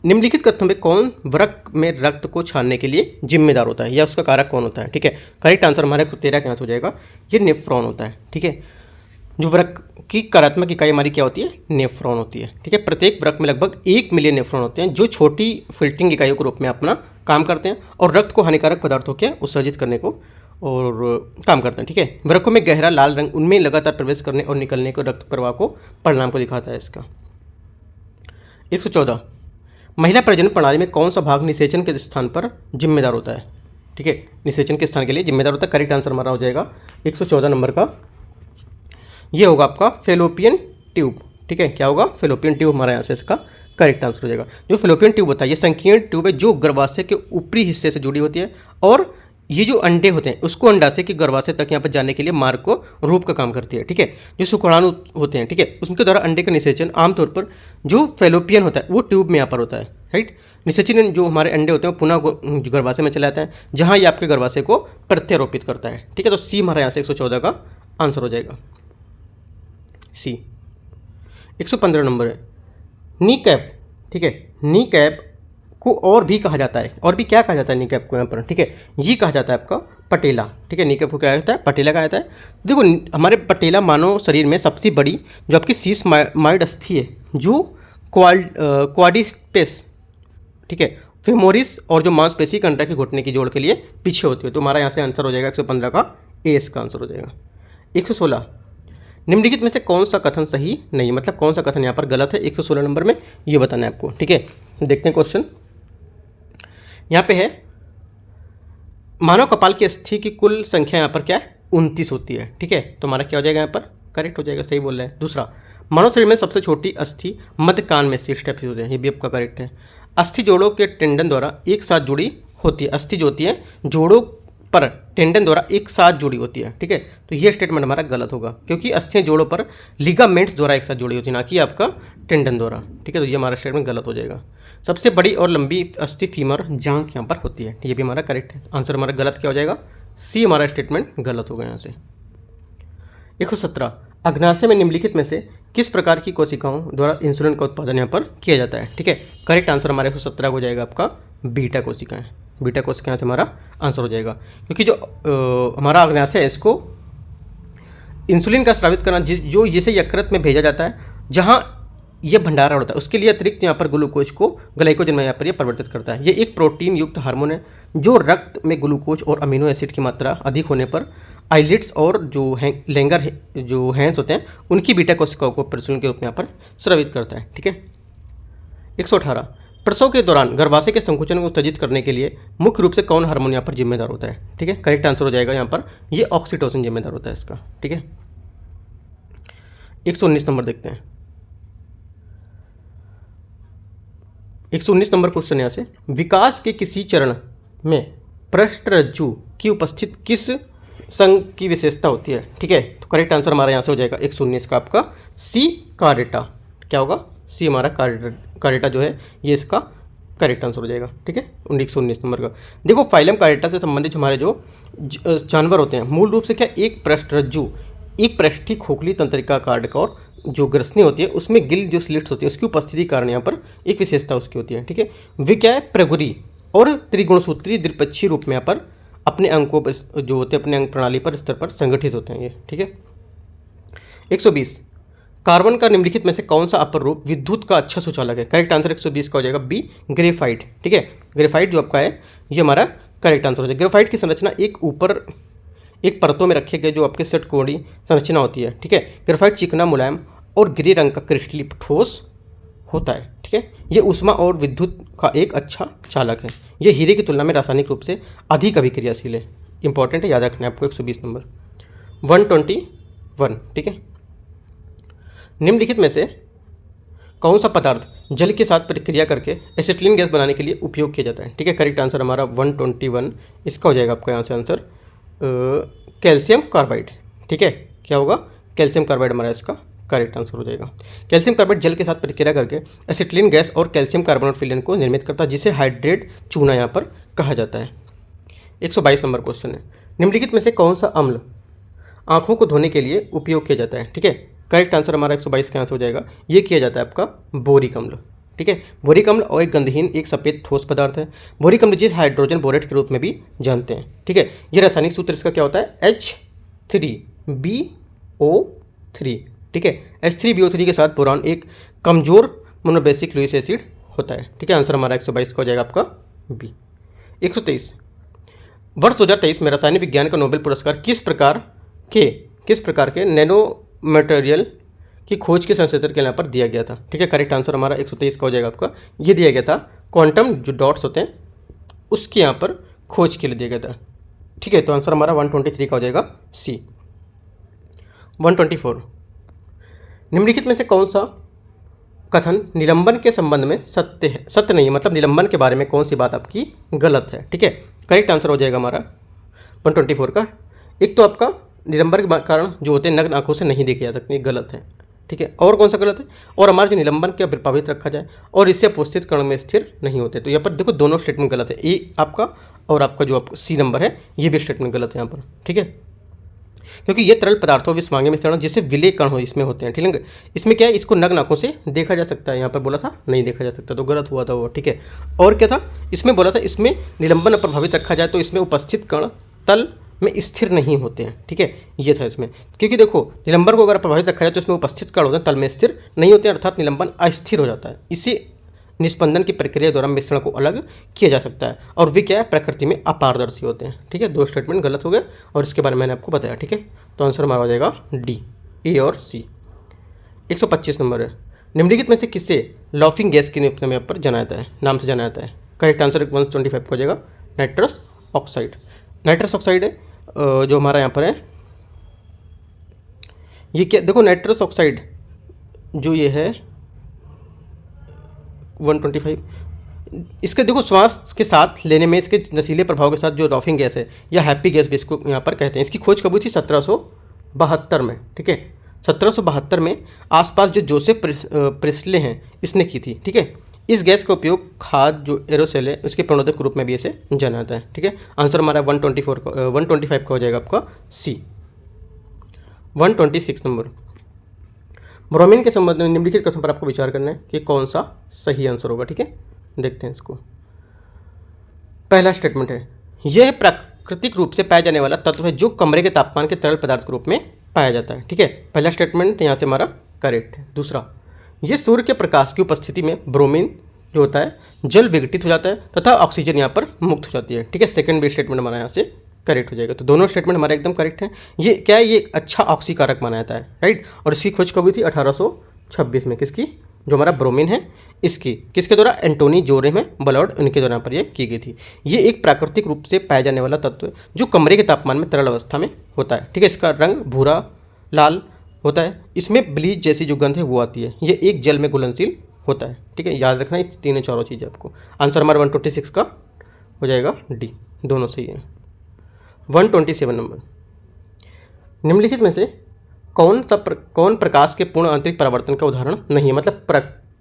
S1: निम्नलिखित कथनों में कौन वृक्क में रक्त को छानने के लिए जिम्मेदार होता है या उसका कारक कौन होता है, ठीक है। करेक्ट आंसर हमारे 113 के आंसर हो जाएगा, ये नेफ्रॉन होता है, ठीक है। जो वृक्क की कार्यात्मक इकाई हमारी क्या होती है? नेफ्रॉन होती है, ठीक है। प्रत्येक वृक्क में लगभग 1 मिलियन नेफ्रॉन होते हैं जो छोटी फिल्टरिंग इकाइयों के रूप में अपना काम करते हैं और रक्त को हानिकारक पदार्थों के उत्सर्जित करने को और काम करते हैं, ठीक है। वृक्कों में गहरा लाल रंग उनमें लगातार प्रवेश करने और निकलने को रक्त प्रवाह को परिणाम को दिखाता है इसका। 114 महिला प्रजनन प्रणाली में कौन सा भाग निषेचन के स्थान पर जिम्मेदार होता है? ठीक है, निषेचन के स्थान के लिए जिम्मेदार होता है। करेक्ट आंसर हमारा हो जाएगा 114 नंबर का, ये होगा आपका फेलोपियन ट्यूब। ठीक है, क्या होगा? फेलोपियन ट्यूब हमारा यहाँ से इसका करेक्ट आंसर हो जाएगा। जो फेलोपियन ट्यूब होता है ये संकीर्ण ट्यूब है जो गर्भाशय के ऊपरी हिस्से से जुड़ी होती है, और ये जो अंडे होते हैं उसको अंडाशय के गर्भाशय तक यहाँ पर जाने के लिए मार्ग को रूप का काम करती है। ठीक है, जो शुक्राणु होते हैं, ठीक है, उसके द्वारा अंडे का निषेचन आमतौर पर जो फेलोपियन होता है वो ट्यूब में यहाँ पर होता है। राइट, निषेचन जो हमारे अंडे होते हैं वो पुनः गर्भाशय में चले जाते हैं, जहाँ ये आपके गर्भाशय को प्रत्यारोपित करता है। ठीक है, तो सी हमारा यहाँ से 114 का आंसर हो जाएगा, सी। 115 नंबर है नी कैप। ठीक है, नी कैप को और भी कहा जाता है, और भी क्या कहा जाता है नी कैप को यहाँ पर? ठीक है, ये कहा जाता है आपका पटेला। ठीक है, नी कैप को क्या कहता है? पटेला कहा जाता है। देखो हमारे पटेला मानव शरीर में सबसे बड़ी जो आपकी सीसमाइड अस्थि है, जो क्वाड्रिसेप्स, ठीक है, फेमोरिस और जो मांसपेशी कंडरा के घुटने की जोड़ के लिए पीछे होती है। तो हमारा यहाँ से आंसर हो जाएगा 115 का, ए इसका आंसर हो जाएगा। 116 निम्नलिखित में से कौन सा कथन सही नहीं, मतलब कौन सा कथन यहाँ पर गलत है 116 नंबर में, ये बताना है आपको। ठीक है, देखते हैं क्वेश्चन। यहाँ पे है मानव कपाल की अस्थि की कुल संख्या यहाँ पर क्या है? 29 होती है। ठीक है, तो हमारा क्या हो जाएगा यहाँ पर? करेक्ट हो जाएगा, सही बोल रहे हैं। दूसरा, मानव शरीर में सबसे छोटी अस्थि मध्य कान में शीर्ष टाइप से होती है, ये भी आपका करेक्ट है। अस्थि जोड़ों के टेंडन द्वारा एक साथ जुड़ी होती है, अस्थि जो होती है जोड़ों पर टेंडन द्वारा एक साथ जुड़ी होती है। ठीक है, तो ये स्टेटमेंट हमारा गलत होगा, क्योंकि अस्थियां जोड़ों पर लिगामेंट्स द्वारा एक साथ जुड़ी होती है, ना कि आपका टेंडन द्वारा। ठीक है, तो ये हमारा स्टेटमेंट गलत हो जाएगा। सबसे बड़ी और लंबी अस्थि फीमर जांघ यहाँ पर होती है, ये भी हमारा करेक्ट है। आंसर हमारा गलत क्या हो जाएगा? सी हमारा स्टेटमेंट गलत होगा यहाँ से। 117 अग्नाशय में निम्नलिखित में से किस प्रकार की कोशिकाओं द्वारा इंसुलिन का उत्पादन यहाँ पर किया जाता है? ठीक है, करेक्ट आंसर हमारा 117 हो जाएगा आपका बीटा कोशिकाएं। बीटा कोशिकाएं से हमारा आंसर हो जाएगा, क्योंकि जो हमारा अग्नाशय है इसको इंसुलिन का स्रावित करना जो जिसे यकृत में भेजा जाता है, जहाँ यह भंडारण होता है, उसके लिए अतिरिक्त यहाँ पर ग्लूकोज को ग्लाइकोजन में यहाँ पर यह परिवर्तित करता है। ये एक प्रोटीन युक्त हार्मोन है जो रक्त में ग्लूकोज और अमीनो एसिड की मात्रा अधिक होने पर आइलेट्स और जो लेंगर जो हैंस होते हैं उनकी बीटा कोशिकाओं को इंसुलिन के रूप में यहाँ पर स्रावित करता है। ठीक है, 118 प्रसव के दौरान गर्भाशय के संकुचन को उत्तेजित करने के लिए मुख्य रूप से कौन हार्मोन यहाँ पर जिम्मेदार होता है? ठीक है, करेक्ट आंसर हो जाएगा यहाँ पर, ये ऑक्सीटोसिन जिम्मेदार होता है इसका। ठीक है, 119 नंबर देखते हैं। 119 नंबर क्वेश्चन यहाँ से, विकास के किसी चरण में पृष्ठरज्जु की उपस्थित किस संघ की विशेषता होती है? ठीक है, तो करेक्ट आंसर हमारा यहाँ से हो जाएगा 119 का आपका सी कार्डेटा। क्या होगा? सी हमारा कार्डेटा जो है ये इसका करेक्ट आंसर हो जाएगा। ठीक है, 119 नंबर का। देखो फाइलम कार्डेटा से संबंधित हमारे जो जानवर होते हैं मूल रूप से क्या, एक पृष्ठरज्जु, एक पृष्ठी खोखली तंत्रिका कार्ड का, और जो ग्रसनी होती है उसमें गिल जो स्लिट्स होती है उसकी उपस्थिति के कारण यहाँ पर एक विशेषता उसकी होती है। ठीक है, वे क्या है? प्रगुरी और त्रिगुणसूत्री द्विपक्षीय रूप में यहाँ पर अपने अंकों पर जो होते हैं अपने अंग प्रणाली पर स्तर पर संगठित होते हैं ये। ठीक है, 120 कार्बन का निम्नलिखित में से कौन सा अपर रूप विद्युत का अच्छा सुचालक है? करेक्ट आंसर 120 का हो जाएगा बी ग्रेफाइट। ठीक है, ग्रेफाइट जो आपका है ये हमारा करेक्ट आंसर हो जाएगा। ग्रेफाइट की संरचना एक परतों में रखे गए जो आपके षटकोणीय संरचना होती है। ठीक है, ग्रेफाइट चिकना, मुलायम और ग्रे रंग का क्रिस्टलीय ठोस होता है। ठीक है, ये ऊष्मा और विद्युत का एक अच्छा चालक है। ये हीरे की तुलना में रासायनिक रूप से अधिक अभिक्रियाशील है। इंपॉर्टेंट है, याद रखना है आपको। 120 नंबर 121। ठीक है, निम्नलिखित में से कौन सा पदार्थ जल के साथ प्रक्रिया करके एसिटिलीन गैस बनाने के लिए उपयोग किया जाता है? ठीक है, करेक्ट आंसर हमारा 121 इसका हो जाएगा आपका यहाँ से आंसर कैल्शियम कार्बाइड। ठीक है, क्या होगा? कैल्शियम कार्बाइड हमारा इसका करेक्ट आंसर हो जाएगा। कैल्शियम कार्बाइड जल के साथ प्रक्रिया करके एसिटिलीन गैस और कैल्शियम कार्बोनेट फिल्म को निर्मित करता है, जिसे हाइड्रेट चूना यहाँ पर कहा जाता है। 122 नंबर क्वेश्चन है, निम्नलिखित में से कौन सा अम्ल आँखों को धोने के लिए उपयोग किया जाता है? ठीक है, करेक्ट आंसर हमारा 122 का आंसर हो जाएगा, ये किया जाता है आपका बोरिक अम्ल। ठीक है, बोरिक अम्ल और एक गंधहीन एक सफ़ेद ठोस पदार्थ है। बोरिक अम्ल जिसे हाइड्रोजन बोरेट के रूप में भी जानते हैं। ठीक है, ये रासायनिक सूत्र इसका क्या होता है? H3BO3। ठीक है, H3BO3 के साथ बोरान एक कमजोर मोनोबेसिक लुईस एसिड होता है। ठीक है, आंसर हमारा 122 का हो जाएगा आपका बी। 123 वर्ष 2023 में रसायन विज्ञान का नोबेल पुरस्कार किस प्रकार के नैनो मटेरियल की खोज के संशोधन के यहाँ पर दिया गया था? ठीक है, करेक्ट आंसर हमारा 123 का हो जाएगा आपका, ये दिया गया था क्वांटम जो डॉट्स होते हैं उसके यहाँ पर खोज के लिए दिया गया था। ठीक है, तो आंसर हमारा 123 का हो जाएगा सी। 124, निम्नलिखित में से कौन सा कथन निलंबन के संबंध में सत्य है, सत्य नहीं है, मतलब निलंबन के बारे में कौन सी बात आपकी गलत है। ठीक है, करेक्ट आंसर हो जाएगा हमारा 124 का। एक तो आपका निलंबन के कारण जो होते हैं नग्न आंखों से नहीं देखे जा सकते, ये गलत है। ठीक है, और कौन सा गलत है, और हमारा जो निलंबन के प्रभावित रखा जाए और इससे अपोस्थित कण में स्थिर नहीं होते। तो यहाँ पर देखो दोनों स्टेटमेंट गलत है, ए आपका और आपका जो आपका सी नंबर है ये भी स्टेटमेंट गलत है यहाँ पर। ठीक है, क्योंकि ये तरल पदार्थों विस्मांगे मिश्रण जिससे विलय कण हो इसमें होते हैं। ठीक है, इसमें क्या है, इसको नग्न आंखों से देखा जा सकता है, यहाँ पर बोला था नहीं देखा जा सकता, तो गलत हुआ था वो। ठीक है, और क्या था, इसमें बोला था इसमें निलंबन प्रभावित रखा जाए तो इसमें उपस्थित कण तल में स्थिर नहीं होते हैं। ठीक है, ये था इसमें, क्योंकि देखो निलंबन को अगर प्रभावित रखा जाए तो इसमें उपस्थित कण होते हैं तल में स्थिर नहीं होते हैं, अर्थात निलंबन अस्थिर हो जाता है। इसी निस्पंदन की प्रक्रिया द्वारा मिश्रण को अलग किया जा सकता है, और वे क्या है, प्रकृति में अपारदर्शी होते हैं। ठीक है, दो स्टेटमेंट गलत हो गए और इसके बारे में मैंने आपको बताया। ठीक है, तो आंसर हमारा हो जाएगा डी, ए और सी। 125 नंबर है, निम्नलिखित में से किससे लॉफिंग गैस के रूप में पर जाना जाता है, नाम से जाना जाता है। करेक्ट आंसर 125 का हो जाएगा नाइट्रस ऑक्साइड। नाइट्रस ऑक्साइड है जो हमारा यहाँ पर है, ये क्या, देखो नाइट्रस ऑक्साइड जो ये है 125, इसके देखो श्वास के साथ लेने में इसके नशीले प्रभाव के साथ जो लॉफिंग गैस है या हैप्पी गैस भी इसको यहाँ पर कहते हैं। इसकी खोज कब हुई थी, 1772 में। ठीक है, 1772 में आसपास जो जोसेफ प्रिस्ले हैं इसने की थी। ठीक है, इस गैस का उपयोग खाद जो एरोसेल है उसके प्रणोदक रूप में भी इसे जाना जाता है। ठीक है, आंसर हमारा 125 का हो जाएगा आपका सी। 126 नंबर, ब्रोमीन के संबंध में निम्नलिखित कथन पर आपको विचार करना है कि कौन सा सही आंसर होगा। ठीक है, देखते हैं इसको। पहला स्टेटमेंट है, यह प्राकृतिक रूप से पाया जाने वाला तत्व है जो कमरे के तापमान के तरल पदार्थ के रूप में पाया जाता है। ठीक है, पहला स्टेटमेंट यहाँ से हमारा करेक्ट है। दूसरा, ये सूर्य के प्रकाश की उपस्थिति में ब्रोमीन जो होता है जल विघटित हो जाता है तथा ऑक्सीजन यहाँ पर मुक्त हो जाती है। ठीक है, सेकंड भी स्टेटमेंट हमारा यहाँ से करेक्ट हो जाएगा। तो दोनों स्टेटमेंट हमारे एकदम करेक्ट हैं। ये क्या है, ये एक अच्छा ऑक्सीकारक माना जाता है, राइट। और इसकी खोज कब हुई थी, 1826 में। किसकी, जो हमारा ब्रोमीन है इसकी, किसके द्वारा, एंटोनी जोरेम बलौड, उनके द्वारा पर यह की गई थी। ये एक प्राकृतिक रूप से पाया जाने वाला तत्व जो कमरे के तापमान में तरल अवस्था में होता है। ठीक है, इसका रंग भूरा लाल होता है, इसमें ब्लीच जैसी जो गंध है वो आती है, ये एक जल में घुलनशील होता है। ठीक है, याद रखना ये तीनों चारों चीज़ें आपको। आंसर हमारा 126 का हो जाएगा डी, दोनों सही है। 127 नंबर, निम्नलिखित में से कौन प्रकाश के पूर्ण आंतरिक परावर्तन का उदाहरण नहीं है, मतलब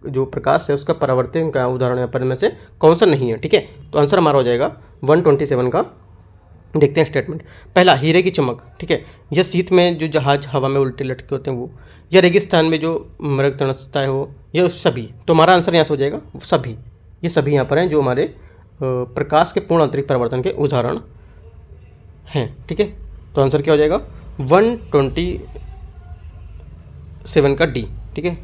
S1: जो प्रकाश है उसका परावर्तन का उदाहरण यहाँ पर में से कौन सा नहीं है। ठीक है, तो आंसर हमारा हो जाएगा 127 का। देखते हैं स्टेटमेंट। पहला, हीरे की चमक। ठीक है, या शीत में जो जहाज हवा में उल्टे लटके होते हैं वो, या रेगिस्तान में जो मृग तड़सता है वो, या सभी। तो हमारा आंसर यहाँ से हो जाएगा सभी। ये सभी यहाँ पर हैं जो हमारे प्रकाश के पूर्ण आंतरिक परावर्तन के उदाहरण हैं। ठीक है, तो आंसर क्या हो जाएगा 127 का डी। ठीक है,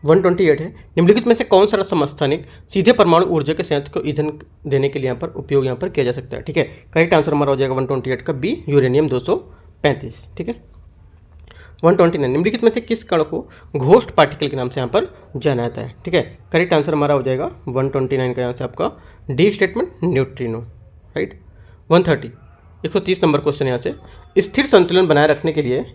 S1: वन 128 है, निम्नलिखित में से कौन सा समस्थानिक सीधे परमाणु ऊर्जा के संयंत्र को ईंधन देने के लिए यहाँ पर उपयोग यहाँ पर किया जा सकता है। ठीक है, करेक्ट आंसर हमारा हो जाएगा 128 का बी, यूरेनियम 235। ठीक है, 129, निम्नलिखित में से किस कण को घोस्ट पार्टिकल के नाम से यहाँ पर जाना जाता है। ठीक है, करेक्ट आंसर हमारा हो जाएगा 129 का यहाँ से आपका D statement, neutrino. Right. 130, 130 number question यहाँ से, स्थिर संतुलन बनाए रखने के लिए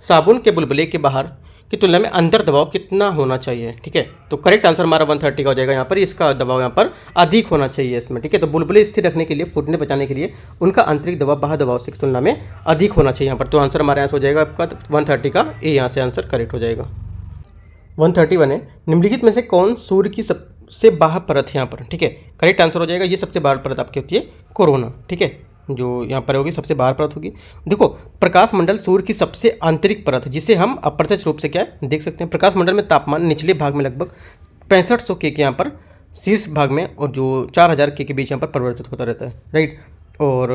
S1: साबुन के बुलबुले के बाहर की तुलना में अंदर दबाव कितना होना चाहिए। ठीक है, तो करेक्ट आंसर हमारा 130 का हो जाएगा यहाँ पर, इसका दबाव यहाँ पर अधिक होना चाहिए इसमें। ठीक है, तो बुलबुले स्थिर रखने के लिए, फूटने बचाने के लिए उनका आंतरिक दबाव बाह्य दबाव से तुलना में अधिक होना चाहिए यहाँ पर। तो आंसर हमारे यहाँ से हो जाएगा आपका 130 का ए, यहाँ से आंसर करेक्ट हो जाएगा। 131 है, निम्नलिखित में से कौन सूर्य की सबसे बाह्य परत है यहाँ पर। ठीक है, करेक्ट आंसर हो जाएगा, ये सबसे बाहर परत आपकी होती है कोरोना। ठीक है, जो यहाँ पर होगी सबसे बाहर परत होगी। देखो, प्रकाश मंडल सूर्य की सबसे आंतरिक परत है जिसे हम अप्रत्यक्ष रूप से क्या देख सकते हैं। प्रकाश मंडल में तापमान निचले भाग में लगभग 6500 के यहाँ पर शीर्ष भाग में, और जो 4000 के बीच यहाँ पर परिवर्तित होता रहता है। राइट। और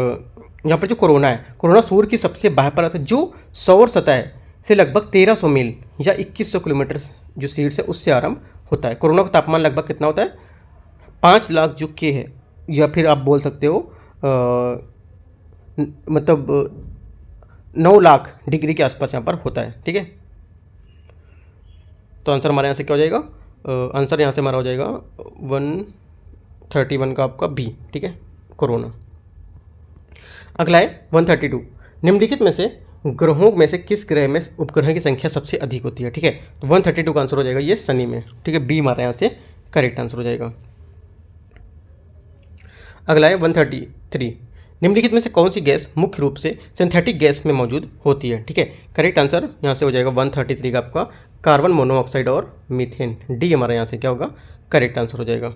S1: यहाँ पर जो कोरोना है, कोरोना सूर्य की सबसे बाह्य परत है जो सौर सतह से लगभग 1300 मील या 2100 किलोमीटर जो शीर्ष है उससे आरंभ होता है। कोरोना का तापमान लगभग कितना होता है, 5 लाख जो के है, या फिर आप बोल सकते हो मतलब 9 लाख डिग्री के आसपास यहाँ पर होता है। ठीक है, तो आंसर हमारे यहाँ से क्या हो जाएगा, आंसर यहाँ से हमारा हो जाएगा 131 का आपका बी, ठीक है, कोरोना। अगला है 132, निम्नलिखित में से ग्रहों में से किस ग्रह में उपग्रह की संख्या सबसे अधिक होती है, ठीक है। तो 132 का आंसर हो जाएगा ये शनि में, ठीक है, बी हमारे यहाँ से करेक्ट आंसर हो जाएगा। अगला है 133, निम्नलिखित में से कौन सी गैस मुख्य रूप से सिंथेटिक गैस में मौजूद होती है, ठीक है। करेक्ट आंसर यहाँ से हो जाएगा 133 का आपका कार्बन मोनोऑक्साइड और मीथेन, डी हमारे यहाँ से क्या होगा, करेक्ट आंसर हो जाएगा।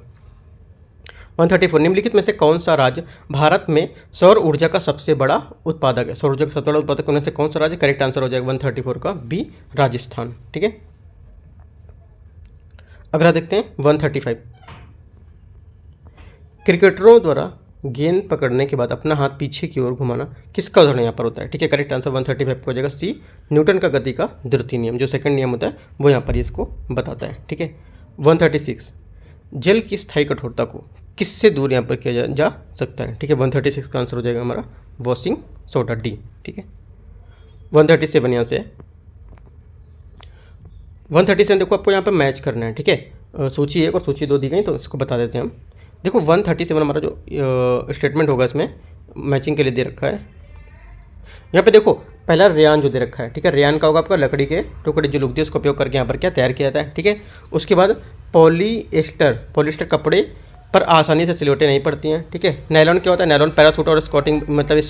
S1: 134, निम्नलिखित में से कौन सा राज्य भारत में सौर ऊर्जा का सबसे बड़ा उत्पादक है, सौर ऊर्जा का सबसे बड़ा उत्पादक होने से कौन सा राज्य, करेक्ट आंसर हो जाएगा 134 का बी, राजस्थान, ठीक है। अगला देखते हैं 135, क्रिकेटरों द्वारा गेंद पकड़ने के बाद अपना हाथ पीछे की ओर घुमाना किसका उदाहरण यहाँ पर होता है, ठीक है। करेक्ट आंसर 135 को हो जाएगा सी, न्यूटन का गति का द्वितीय नियम, जो सेकंड नियम होता है वो यहाँ पर इसको बताता है, ठीक है। 136, जल की स्थायी कठोरता को किससे दूर यहाँ पर किया जा सकता है, ठीक है। 136 का आंसर हो जाएगा हमारा वॉशिंग सोडा, डी, ठीक है। 137 यहाँ से 137 देखो आपको यहाँ पर मैच करना है, ठीक है। सूची 1 और सूची 2 दी गई, तो इसको बता देते हैं हम। देखो 137 हमारा जो स्टेटमेंट होगा इसमें मैचिंग के लिए दे रखा है। यहाँ पे देखो पहला रेयान जो दे रखा है, ठीक है, रेयान का होगा आपका लकड़ी के टुकड़े जो लुगदी उसका उपयोग करके यहाँ पर क्या तैयार किया जाता है, ठीक है। उसके बाद पॉलिएस्टर कपड़े पर आसानी से सिलवटें नहीं पड़ती हैं, ठीक है। नायलॉन क्या होता है, नायलॉन पैरासूट और स्कॉटिंग मतलब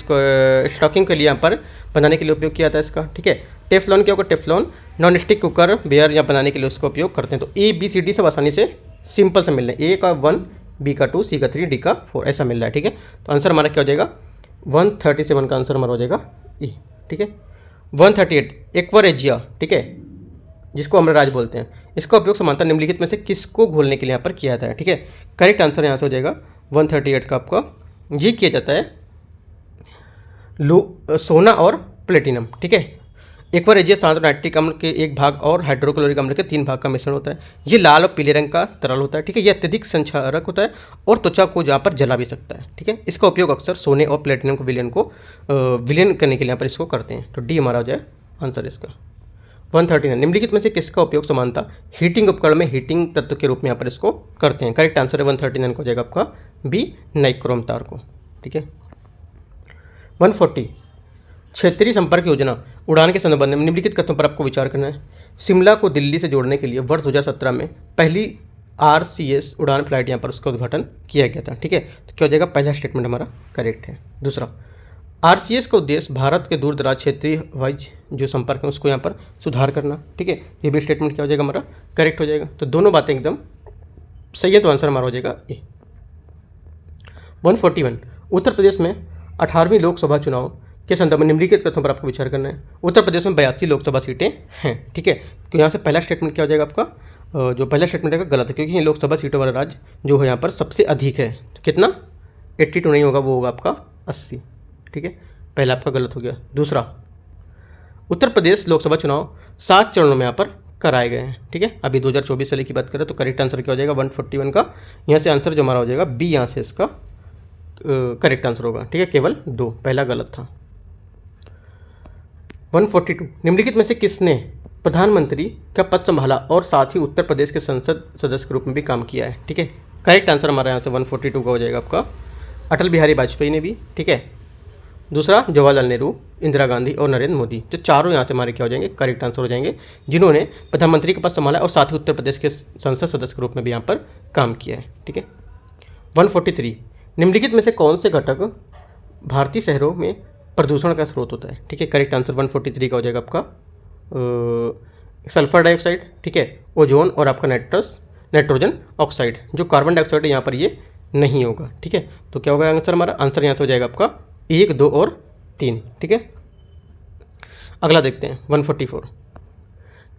S1: स्टॉकिंग के लिए यहाँ पर बनाने के लिए उपयोग किया जाता है इसका, ठीक है। टेफ्लॉन क्या होगा, टेफ्लॉन नॉन स्टिक कुकर बेयर या बनाने के लिए उसका उपयोग करते हैं। तो ए बी सी डी सब आसानी से सिंपल से मिल रहे हैं, ए का 1, बी का 2, सी का 3, डी का 4 ऐसा मिल रहा है, ठीक है। तो आंसर हमारा क्या हो जाएगा 137 का आंसर हमारा हो जाएगा ई, ठीक है। 138, एक्वारेजिया, ठीक है, जिसको अम्रराज बोलते हैं, इसका उपयोग समानता निम्नलिखित में से किसको घोलने के लिए यहाँ पर किया जाता है, ठीक है। करेक्ट आंसर यहाँ से हो जाएगा 138 का आपका ये किया जाता है सोना और प्लेटिनम, ठीक है। एक्वारेजिया साधारण नाइट्रिक अम्ल के एक भाग और हाइड्रोक्लोरिक अम्ल के 3 भाग का मिश्रण होता है। ये लाल और पीले रंग का तरल होता है, ठीक है। ये अत्यधिक संक्षारक होता है और त्वचा को जहाँ पर जला भी सकता है, ठीक है। इसका उपयोग अक्सर सोने और प्लेटिनम को विलयन करने के लिए यहाँ पर इसको करते हैं। तो डी हमारा हो जाए आंसर इसका। 139, निम्नलिखित में से किसका उपयोग समानता हीटिंग उपकरण में हीटिंग तत्व के रूप में यहाँ पर इसको करते हैं। करेक्ट आंसर है 139 को हो जाएगा आपका बी, नाइक्रोम तार को, ठीक है। 140, क्षेत्रीय संपर्क योजना उड़ान के संबंध में निम्नलिखित कथनों पर आपको विचार करना है। शिमला को दिल्ली से जोड़ने के लिए वर्ष 2017 में पहली RCS उड़ान फ्लाइट यहाँ पर उसका उद्घाटन किया गया था, ठीक है। तो क्या हो जाएगा, पहला स्टेटमेंट हमारा करेक्ट है। दूसरा, RCS का उद्देश्य भारत के दूर दराज क्षेत्रीय हवाई जो संपर्क है उसको यहाँ पर सुधार करना, ठीक है। ये भी स्टेटमेंट क्या हो जाएगा हमारा करेक्ट हो जाएगा। तो दोनों बातें एकदम सही है, तो आंसर हमारा हो जाएगा ए। 141, उत्तर प्रदेश में 18वीं लोकसभा चुनाव के संदर्भ में निम्नलिखित कथनों पर आपको विचार करना है। उत्तर प्रदेश में 82 लोकसभा सीटें हैं, ठीक है। तो यहाँ से पहला स्टेटमेंट क्या हो जाएगा आपका, जो पहला स्टेटमेंट है गलत है, क्योंकि ये लोकसभा सीटों वाला राज्य जो है यहाँ पर सबसे अधिक है। कितना, 82 नहीं होगा, वो होगा आपका 80, ठीक है। पहला आपका गलत हो गया। दूसरा, उत्तर प्रदेश लोकसभा चुनाव 7 चरणों में यहाँ पर कराए गए हैं, ठीक है। अभी 2024 साल की बात करें तो करेक्ट आंसर क्या हो जाएगा 141 का। यहाँ से आंसर जो हमारा हो जाएगा बी, यहाँ से इसका करेक्ट आंसर होगा, ठीक है। केवल 2, पहला गलत था। 142, निम्नलिखित में से किसने प्रधानमंत्री का पद संभाला और साथ ही उत्तर प्रदेश के संसद सदस्य के रूप में भी काम किया है, ठीक है। करेक्ट आंसर हमारा यहाँ से 142 का हो जाएगा आपका अटल बिहारी वाजपेयी ने भी, ठीक है। दूसरा, जवाहरलाल नेहरू, इंदिरा गांधी और नरेंद्र मोदी, जो चारों यहाँ से हमारे क्या हो जाएंगे करेक्ट आंसर हो जाएंगे, जिन्होंने प्रधानमंत्री का पद संभाला और साथ ही उत्तर प्रदेश के संसद सदस्य के रूप में भी यहाँ पर काम किया है, ठीक है। 143, निम्नलिखित में से कौन से घटक भारतीय शहरों में प्रदूषण का स्रोत होता है, ठीक है। करेक्ट आंसर 143 का हो जाएगा आपका सल्फर डाइऑक्साइड, ठीक है, ओजोन और आपका नाइट्रोजन ऑक्साइड। जो कार्बन डाइऑक्साइड है यहाँ पर ये नहीं होगा, ठीक है। तो क्या होगा आंसर हमारा, आंसर यहाँ से हो जाएगा आपका 1, 2 और 3, ठीक है। अगला देखते हैं 144,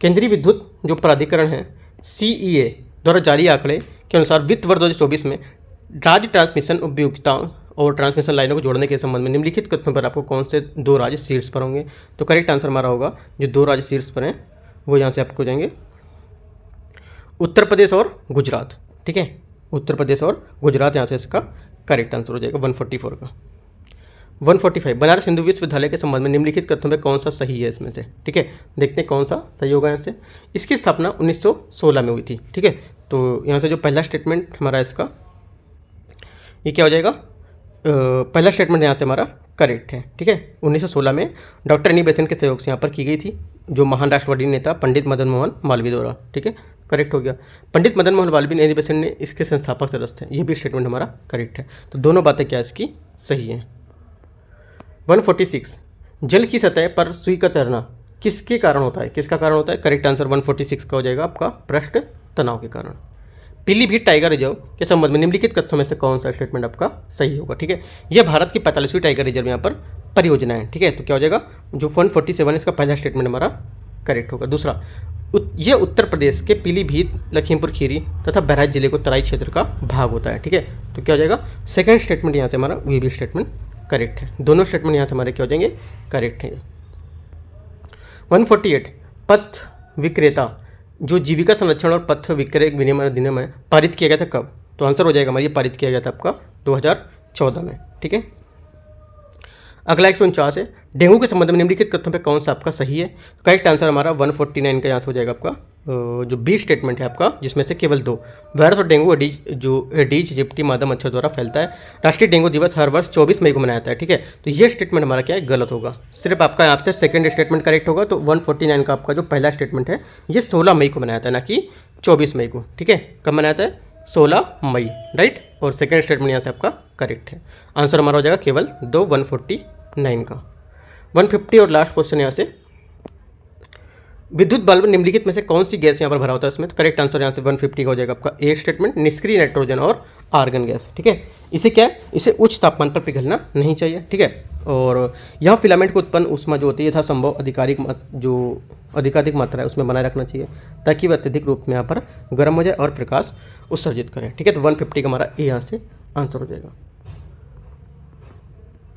S1: केंद्रीय विद्युत जो प्राधिकरण है CEA द्वारा जारी आंकड़े के अनुसार वित्त वर्ष 2024 में राज्य ट्रांसमिशन उपयोगिताओं और ट्रांसमिशन लाइनों को जोड़ने के संबंध में निम्नलिखित कथनों पर आपको कौन से 2 राज्य शीर्ष पर होंगे। तो करेक्ट आंसर हमारा होगा जो 2 राज्य शीर्ष पर हैं वो यहाँ से आपको जाएंगे उत्तर प्रदेश और गुजरात, ठीक है। उत्तर प्रदेश और गुजरात यहाँ से इसका करेक्ट आंसर हो जाएगा 144 का। 145 बनारस हिंदू विश्वविद्यालय के संबंध में निम्नलिखित कथनों में कौन सा सही है इसमें से, ठीक है। देखते हैं कौन सा सही होगा यहाँ से। इसकी स्थापना 1916 में हुई थी, ठीक है। तो यहाँ से जो पहला स्टेटमेंट हमारा इसका ये क्या हो जाएगा, पहला स्टेटमेंट यहाँ से हमारा करेक्ट है, ठीक है। 1916 में डॉक्टर एनी बेसेंट के सहयोग से यहाँ पर की गई थी, जो महान राष्ट्रवादी नेता पंडित मदन मोहन मालवीय द्वारा, ठीक है, करेक्ट हो गया। पंडित मदन मोहन मालवीय एनी बेसेंट ने इसके संस्थापक सदस्य थे, ये भी स्टेटमेंट हमारा करेक्ट है। तो दोनों बातें क्या इसकी सही हैं। 146 जल की सतह पर सुई का तैरना किसके कारण होता है, किसका कारण होता है। करेक्ट आंसर 146 का हो जाएगा आपका पृष्ठ तनाव के कारण। पीलीभीत टाइगर रिजर्व के संबंध में निम्नलिखित कथनों में से कौन सा स्टेटमेंट आपका सही होगा, ठीक है। यह भारत की 45वीं टाइगर रिजर्व यहाँ पर परियोजना है, ठीक है। तो क्या हो जाएगा, जो 147 इसका पहला स्टेटमेंट हमारा करेक्ट होगा। दूसरा, यह उत्तर प्रदेश के पीलीभीत, लखीमपुर खीरी तथा बहराइच जिले को तराई क्षेत्र का भाग होता है, ठीक है। तो क्या हो जाएगा, सेकंड स्टेटमेंट यहाँ से हमारा ये भी स्टेटमेंट करेक्ट है। दोनों स्टेटमेंट यहाँ से हमारे क्या हो जाएंगे, करेक्ट है। 148 पथ विक्रेता जो जीविका संरक्षण और पथ विक्रय विनिमय अधिनियम है पारित किया गया था कब। तो आंसर हो जाएगा हमारा ये पारित किया गया था आपका 2014 में, ठीक है। अगला 149 है डेंगू के संबंध में निम्नलिखित कथनों पे कौन सा आपका सही है। करेक्ट आंसर हमारा 149 का यहाँ से हो जाएगा आपका जो बी स्टेटमेंट है आपका, जिसमें से केवल 2 वायरस और डेंगू एडीज जिप्टी मादा मच्छर द्वारा फैलता है। राष्ट्रीय डेंगू दिवस हर वर्ष 24 मई को मनाया जाता है, ठीक है। तो ये स्टेटमेंट हमारा क्या है, गलत होगा। सिर्फ आपका यहाँ से सेकंड स्टेटमेंट करेक्ट होगा। तो 149 का आपका जो पहला स्टेटमेंट है ये 16 मई को मनाया जाता है, ना कि 24 मई को, ठीक है। कब मनाया जाता है, 16 मई, राइट। और सेकेंड स्टेटमेंट यहाँ से आपका करेक्ट है। आंसर हमारा हो जाएगा केवल 2 149 का। 150 और लास्ट क्वेश्चन यहाँ से, विद्युत बल्ब निम्नलिखित में से कौन सी गैस यहाँ पर भरा होता है इसमें। तो करेक्ट आंसर यहाँ से 150 का हो जाएगा आपका ए स्टेटमेंट, निष्क्रिय नाइट्रोजन और आर्गन गैस, ठीक है। इसे क्या है, इसे उच्च तापमान पर पिघलना नहीं चाहिए, ठीक है। और यहाँ फिलामेंट को उत्पन्न ऊष्मा जो होती है यथासंभव अधिकाधिक मात्रा है उसमें बनाए रखना चाहिए, ताकि वह अत्यधिक रूप में यहाँ पर गर्म हो जाए और प्रकाश उत्सर्जित करें, ठीक है। तो 150 का हमारा ए यहाँ से आंसर हो जाएगा।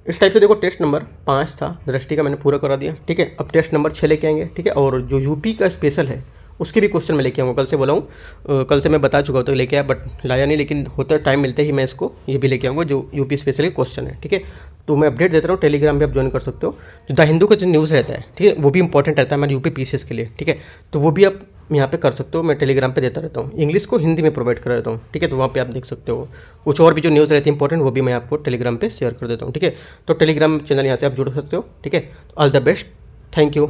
S1: इस टाइप से देखो टेस्ट नंबर 5 था दृष्टि का, मैंने पूरा करा दिया, ठीक है। अब टेस्ट नंबर 6 लेके आएंगे, ठीक है। और जो यूपी का स्पेशल है उसके भी क्वेश्चन मैं लेके आऊँगा। कल से बोला हूँ, कल से मैं बता चुका हूँ तो लेके आया, बट लाया नहीं, लेकिन होता टाइम मिलते ही मैं इसको ये भी लेके आऊँगा जो यूपी स्पेशल क्वेश्चन है, ठीक है। तो मैं अपडेट देता रहा हूँ, टेलीग्राम पे आप ज्वाइन कर सकते हो। जो द हिंदू का जो न्यूज़ रहता है, ठीक है, वो भी इंपॉर्टेंट रहता है हमारे यूपी पीसीएस के लिए, ठीक है। तो वो भी आप यहाँ पे कर सकते हो, मैं टेलीग्राम पे देता रहता हूँ। इंग्लिश को हिंदी में प्रोवाइड कर देता हूँ, ठीक है। तो वहाँ पे आप देख सकते हो। कुछ और भी जो न्यूज़ रहती है इंपॉर्टेंट वो भी मैं आपको टेलीग्राम पे शेयर कर देता हूँ, ठीक है। तो टेलीग्राम चैनल यहाँ से आप जुड़ सकते हो, ठीक है। All the best, thank you.